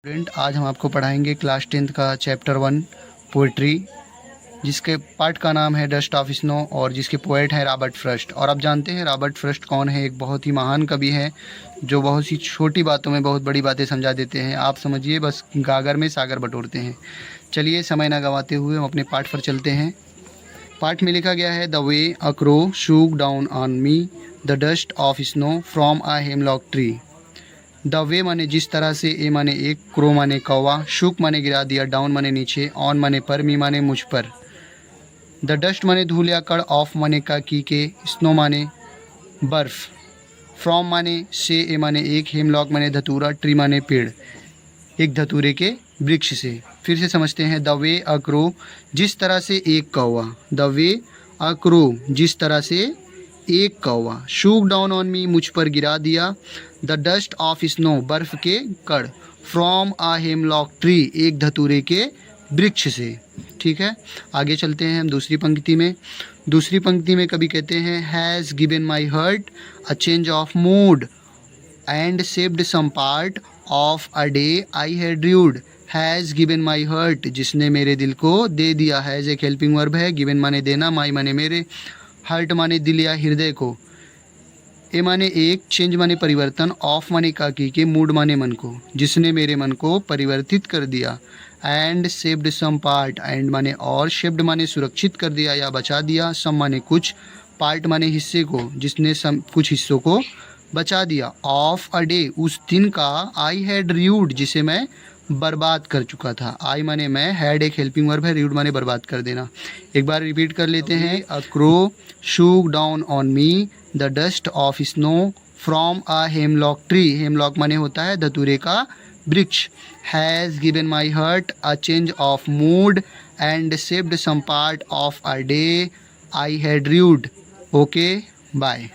Student, आज हम आपको पढ़ाएंगे क्लास 10th का चैप्टर 1 पोइट्री, जिसके पार्ट का नाम है डस्ट ऑफ स्नो और जिसके पोएट हैं रॉबर्ट फ्रॉस्ट। और आप जानते हैं रॉबर्ट फ्रॉस्ट कौन है? एक बहुत ही महान कवि है जो बहुत सी छोटी बातों में बहुत बड़ी बातें समझा देते हैं। आप समझिए, बस गागर में सागर बटोरते हैं। चलिए समय ना गंवाते हुए हम अपने पाठ पर चलते हैं। पाठ में लिखा गया है, the way a crow shook down on me the dust of snow from a hemlock tree. The way माने जिस तरह से, ए माने एक, क्रो माने कौवा, शुक माने गिरा दिया, डाउन माने नीचे, ऑन माने पर, मी माने मुझ पर। द डस्ट माने धूल या कण, ऑफ माने का की के, स्नो माने बर्फ़, फ्रॉम माने से, ए माने एक, हेमलॉक माने धतूरा, ट्री माने पेड़, एक धतूरे के वृक्ष से। फिर से समझते हैं। द वे अ क्रो, जिस तरह से एक कौवा। द वे अ क्रो, जिस तरह से एक कौवा। शूक डाउन ऑन मी, मुझ पर गिरा दिया। द डस्ट ऑफ स्नो, बर्फ़ के कण। फ्रॉम आ हेमलॉक ट्री, एक धतूरे के वृक्ष से। ठीक है, आगे चलते हैं हम दूसरी पंक्ति में। दूसरी पंक्ति में कवि कहते हैं, has given my heart a change of mood and saved some part of a day I had rued. Has given my heart, जिसने मेरे दिल को दे दिया। हैज़ एक हेल्पिंग वर्ब है, गिवन माने देना, माई माने मेरे, हर्ट माने दिल या हृदय को, ए माने एक, चेंज माने परिवर्तन, ऑफ माने का की के, मूड माने मन को, जिसने मेरे मन को परिवर्तित कर दिया। And saved some part, and माने और, शेप्ड माने सुरक्षित कर दिया या बचा दिया, सम माने कुछ, पार्ट माने हिस्से को, जिसने सम कुछ हिस्सों को बचा दिया। ऑफ अ डे, उस दिन का, आई हैड र्यूड, जिसे मैं बर्बाद कर चुका था। आई माने मैं, हैड एक हेल्पिंग वर्ब है, र्यूड माने बर्बाद कर देना। एक बार रिपीट कर लेते हैं। A crow shook down on me the dust of snow from a hemlock tree. Hemlock माने होता है धतूरे का वृक्ष। Has given my heart a change of mood and saved some part of a day I had rued. Okay, bye.